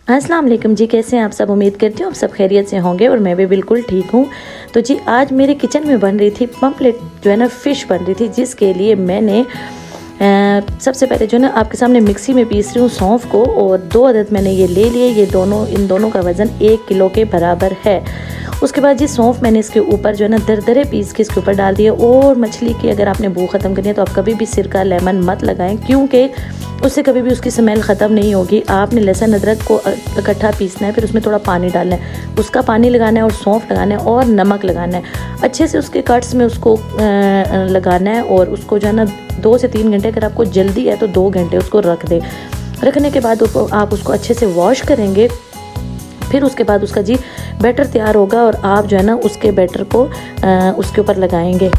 अस्सलाम वालेकुम जी, कैसे हैं आप सब। उम्मीद करती हूँ आप सब खैरियत से होंगे और मैं भी बिल्कुल ठीक हूँ। तो जी आज मेरे किचन में बन रही थी पम्पलेट जो है ना, फ़िश बन रही थी, जिसके लिए मैंने सबसे पहले जो है ना आपके सामने मिक्सी में पीस रही हूँ सौंफ को, और 2 अदद मैंने ये ले लिए। ये इन दोनों का वज़न 1 किलो के बराबर है। उसके बाद जी सौंफ मैंने इसके ऊपर जो है ना दरदरे पीस के इसके ऊपर डाल दिए। और मछली की अगर आपने भूख ख़त्म करनी है तो आप कभी भी सिरका लेमन मत लगाएं, क्योंकि उससे कभी भी उसकी स्मेल ख़त्म नहीं होगी। आपने लहसुन अदरक को इकट्ठा पीसना है, फिर उसमें थोड़ा पानी डालना है, उसका पानी लगाना है और सौंफ लगाना है और नमक लगाना है। अच्छे से उसके कट्स में उसको लगाना है और उसको जो है ना 2 से 3 घंटे, अगर आपको जल्दी है तो 2 घंटे उसको रख दें। रखने के बाद आप उसको अच्छे से वॉश करेंगे। फिर उसके बाद उसका जी बैटर तैयार होगा और आप जो है ना उसके बैटर को उसके ऊपर लगाएंगे।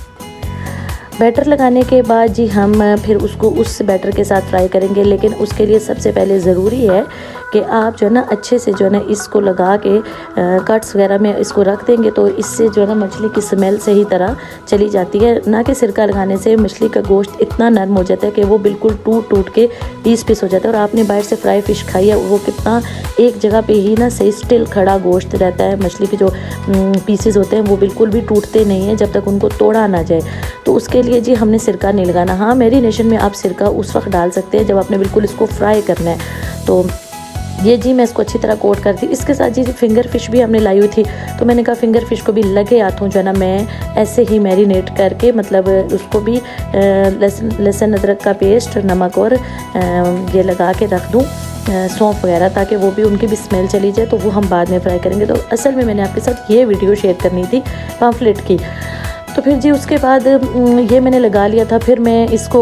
बैटर लगाने के बाद जी हम फिर उसको उस बैटर के साथ फ्राई करेंगे। लेकिन उसके लिए सबसे पहले ज़रूरी है कि आप जो है ना अच्छे से जो है ना इसको लगा के कट्स वगैरह में इसको रख देंगे, तो इससे जो है ना मछली की स्मेल सही तरह चली जाती है। ना कि सिरका लगाने से मछली का गोश्त इतना नरम हो जाता है कि वो बिल्कुल टूट के पीस हो जाता है। और आपने बाहर से फ्राई फ़िश खाई है, वो कितना एक जगह पे ही ना सही स्टिल खड़ा गोश्त रहता है। मछली के जो पीसेस होते हैं वो बिल्कुल भी टूटते नहीं हैं जब तक उनको तोड़ा ना जाए। तो उसके लिए जी हमने सिरका नहीं लगाना। हाँ, मैरिनेशन में आप सिरका उस वक्त डाल सकते हैं जब आपने बिल्कुल इसको फ्राई करना है। तो ये जी मैं इसको अच्छी तरह कोट कर दी। इसके साथ जी फिंगर फ़िश भी हमने लाई हुई थी, तो मैंने कहा फिंगर फ़िश को भी लगे हाथों जो है ना मैं ऐसे ही मैरिनेट करके, मतलब उसको भी लहसुन अदरक का पेस्ट, नमक और ये लगा के रख दूँ, सौंफ वगैरह, ताकि वो भी उनकी भी स्मेल चली जाए। तो वो हम बाद में फ्राई करेंगे। तो असल में मैंने आपके साथ ये वीडियो शेयर करनी थी पम्फलेट की। तो फिर जी उसके बाद ये मैंने लगा लिया था। फिर मैं इसको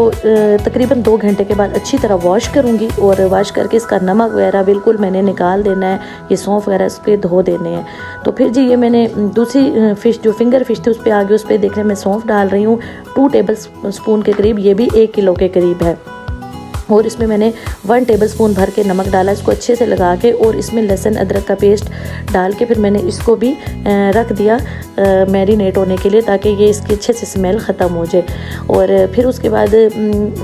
तकरीबन 2 घंटे के बाद अच्छी तरह वॉश करूँगी, और वॉश करके इसका नमक वगैरह बिल्कुल मैंने निकाल देना है। ये सौंफ वगैरह इस पर धो देने हैं। तो फिर जी ये मैंने दूसरी फ़िश जो फिंगर फ़िश थी उस पर आगे उस पर देख रहे मैं सौंफ डाल रही हूँ 2 टेबल स्पून के करीब। ये भी 1 किलो के करीब है। और इसमें मैंने 1 टेबलस्पून भर के नमक डाला, इसको अच्छे से लगा के, और इसमें लहसुन अदरक का पेस्ट डाल के फिर मैंने इसको भी रख दिया मैरिनेट होने के लिए, ताकि ये इसकी अच्छे से स्मेल ख़त्म हो जाए। और फिर उसके बाद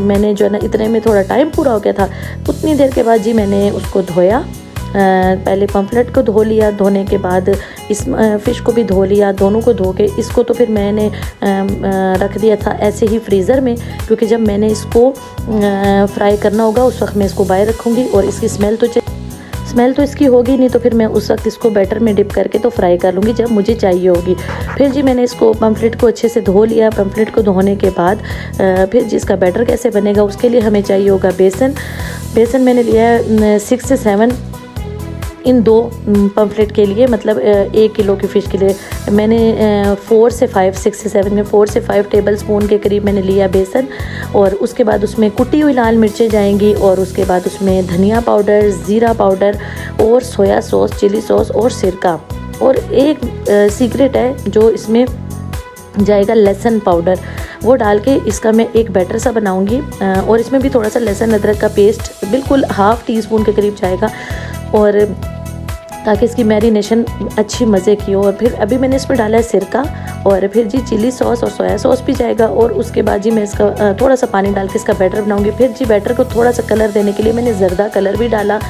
मैंने जो है ना इतने में थोड़ा टाइम पूरा हो गया था। उतनी देर के बाद जी मैंने उसको धोया। पहले पम्फलेट को धो लिया, धोने के बाद इस फ़िश को भी धो लिया। दोनों को धो के इसको तो फिर मैंने रख दिया था ऐसे ही फ्रीज़र में, क्योंकि जब मैंने इसको फ्राई करना होगा उस वक्त मैं इसको बाहर रखूँगी। और इसकी स्मेल तो इसकी होगी नहीं, तो फिर मैं उस वक्त इसको बैटर में डिप करके तो फ्राई कर लूँगी जब मुझे चाहिए होगी। फिर जी मैंने इसको पम्फलेट को अच्छे से धो लिया। पम्फलेट को धोने के बाद फिर जिसका बैटर कैसे बनेगा उसके लिए हमें चाहिए होगा बेसन मैंने लिया है 6 से 7 इन 2 पम्फलेट के लिए, मतलब 1 किलो की फ़िश के लिए मैंने 4 से 5 6 से 7 में 4 से 5 टेबल स्पून के करीब मैंने लिया बेसन। और उसके बाद उसमें कुटी हुई लाल मिर्चें जाएंगी, और उसके बाद उसमें धनिया पाउडर, ज़ीरा पाउडर और सोया सॉस, चिली सॉस और सिरका। और एक सीक्रेट है जो इसमें जाएगा, लहसुन पाउडर, वो डाल के इसका मैं एक बैटर सा बनाऊंगी। और इसमें भी थोड़ा सा लहसुन अदरक का पेस्ट बिल्कुल ½ टीस्पून के करीब जाएगा, और ताकि इसकी मैरिनेशन अच्छी मज़े की हो। और फिर अभी मैंने इसमें डाला है सिरका, और फिर जी चिली सॉस और सोया सॉस भी जाएगा। और उसके बाद जी मैं इसका थोड़ा सा पानी डाल के इसका बैटर बनाऊंगी। फिर जी बैटर को थोड़ा सा कलर देने के लिए मैंने ज़र्दा कलर भी डाला,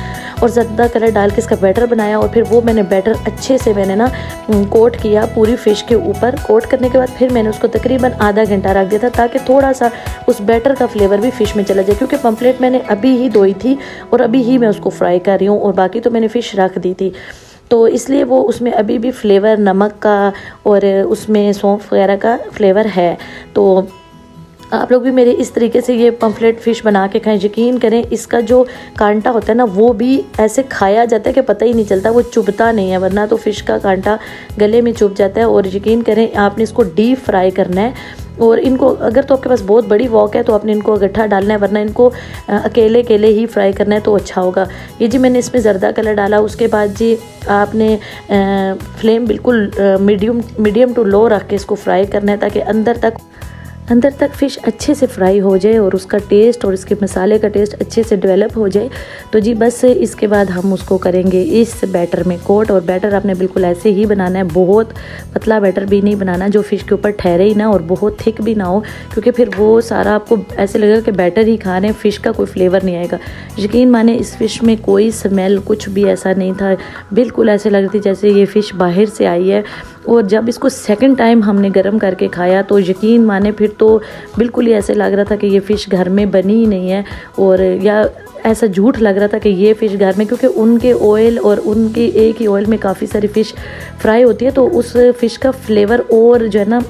और ज़र्दा कलर डाल के इसका बैटर बनाया। और फिर वो मैंने बैटर अच्छे से मैंने ना कोट किया पूरी फ़िश के ऊपर। कोट करने के बाद फिर मैंने उसको तकरीबन आधा घंटा रख दिया था, ताकि थोड़ा सा उस बैटर का फ्लेवर भी फ़िश में चला जाए, क्योंकि पम्फलेट मैंने अभी ही धोई थी और अभी ही मैं उसको फ्राई कर रही हूँ, और बाकी तो मैंने फ़िश रख दी थी। तो इसलिए वो उसमें अभी भी फ्लेवर नमक का और उसमें सौंफ वगैरह का फ्लेवर है। तो आप लोग भी मेरे इस तरीके से ये पम्फलेट फ़िश बना के खाएं। यकीन करें इसका जो कांटा होता है ना वो भी ऐसे खाया जाता है कि पता ही नहीं चलता, वो चुभता नहीं है, वरना तो फ़िश का कांटा गले में चुभ जाता है। और यकीन करें आपने इसको डीप फ्राई करना है। और इनको अगर तो आपके पास बहुत बड़ी वॉक है तो आपने इनको इकट्ठा डालना है, वरना इनको अकेले ही फ्राई करना है तो अच्छा होगा। ये जी मैंने इसमें ज़र्दा कलर डाला। उसके बाद जी आपने फ्लेम बिल्कुल मीडियम टू लो रख के इसको फ्राई करना है, ताकि अंदर तक अंदर तक फ़िश अच्छे से फ्राई हो जाए और उसका टेस्ट और इसके मसाले का टेस्ट अच्छे से डेवलप हो जाए। तो जी बस इसके बाद हम उसको करेंगे इस बैटर में कोट, और बैटर आपने बिल्कुल ऐसे ही बनाना है, बहुत पतला बैटर भी नहीं बनाना जो फ़िश के ऊपर ठहरे ही ना और बहुत थिक भी ना हो, क्योंकि फिर वो सारा आपको ऐसे लगेगा कि बैटर ही खा रहे हैं, फ़िश का कोई फ्लेवर नहीं आएगा। यकीन माने इस फ़िश में कोई स्मेल कुछ भी ऐसा नहीं था, बिल्कुल ऐसे लग रही थी जैसे ये फ़िश बाहर से आई है। और जब इसको सेकंड टाइम हमने गर्म करके खाया तो यकीन माने फिर तो बिल्कुल ही ऐसे लग रहा था कि ये फ़िश घर में बनी ही नहीं है, और या ऐसा झूठ लग रहा था कि ये फ़िश घर में, क्योंकि उनके ऑयल और उनके एक ही ऑयल में काफ़ी सारी फ़िश फ्राई होती है, तो उस फ़िश का फ्लेवर और जो है ना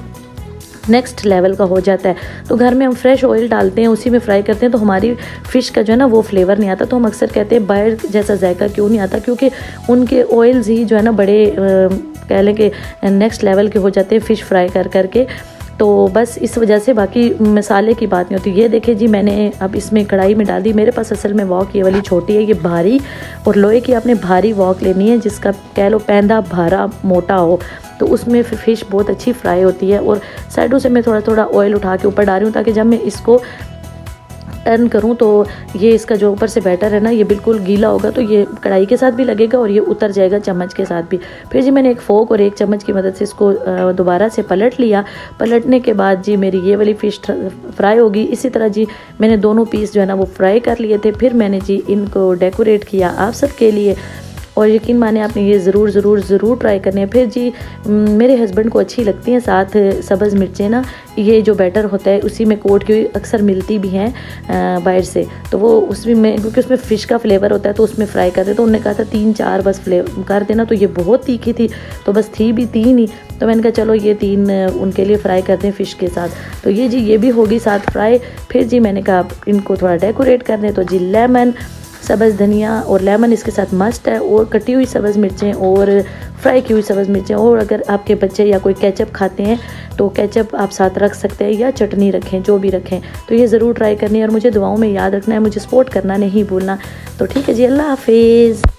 नेक्स्ट लेवल का हो जाता है। तो घर में हम फ्रेश ऑयल डालते हैं, उसी में फ्राई करते हैं, तो हमारी फ़िश का जो है ना वो फ्लेवर नहीं आता। तो हम अक्सर कहते हैं बाहर जैसा जायका क्यों नहीं आता, क्योंकि उनके ऑयल्स ही जो है ना बड़े कह लें कि नेक्स्ट लेवल के हो जाते हैं फ़िश फ्राई कर करके। तो बस इस वजह से बाकी मसाले की बात नहीं होती। ये देखिए जी, मैंने अब इसमें कढ़ाई में डाल दी। मेरे पास असल में वॉक ये वाली छोटी है, ये भारी, और लोहे की आपने भारी वॉक लेनी है जिसका कह लो पैंदा भारा मोटा हो, तो उसमें फिर फ़िश बहुत अच्छी फ्राई होती है। और साइडों से मैं थोड़ा थोड़ा ऑयल उठा के ऊपर डाल रही हूँ ताकि जब मैं इसको टर्न करूँ तो ये इसका जो ऊपर से बैटर है ना ये बिल्कुल गीला होगा, तो ये कढ़ाई के साथ भी लगेगा और ये उतर जाएगा चम्मच के साथ भी। फिर जी मैंने एक फोक और एक चम्मच की मदद से इसको दोबारा से पलट लिया। पलटने के बाद जी मेरी ये वाली फ़िश फ्राई होगी। इसी तरह जी मैंने दोनों पीस जो है ना वो फ्राई कर लिए थे। फिर मैंने जी इनको डेकोरेट किया आप सब के लिए, और यकीन माने आपने ये ज़रूर ट्राई करनी है। फिर जी मेरे हस्बैंड को अच्छी लगती हैं साथ सब्ज़ मिर्चें ना, ये जो बैटर होता है उसी में कोट की अक्सर मिलती भी हैं बाहर से, तो वो उसमें क्योंकि उसमें फ़िश का फ्लेवर होता है तो उसमें फ्राई करते। तो उन्होंने कहा था 3-4 बस फ्लेवर कर देना, तो ये बहुत तीखी थी तो बस थी भी 3 ही, तो मैंने कहा चलो ये 3 उनके लिए फ्राई करते हैं फ़िश के साथ। तो ये जी ये भी होगी साथ फ्राई। फिर जी मैंने कहा इनको थोड़ा डेकोरेट कर दें, तो जी लेमन, सब्ज़ धनिया और लेमन इसके साथ मस्ट है, और कटी हुई सब्ज़ मिर्चें और फ्राई की हुई सब्ज़ मिर्चें, और अगर आपके बच्चे या कोई केचप खाते हैं तो केचप आप साथ रख सकते हैं या चटनी रखें, जो भी रखें। तो ये ज़रूर ट्राई करनी है और मुझे दुआओं में याद रखना है, मुझे सपोर्ट करना नहीं भूलना। तो ठीक है जी, अल्लाह हाफिज़।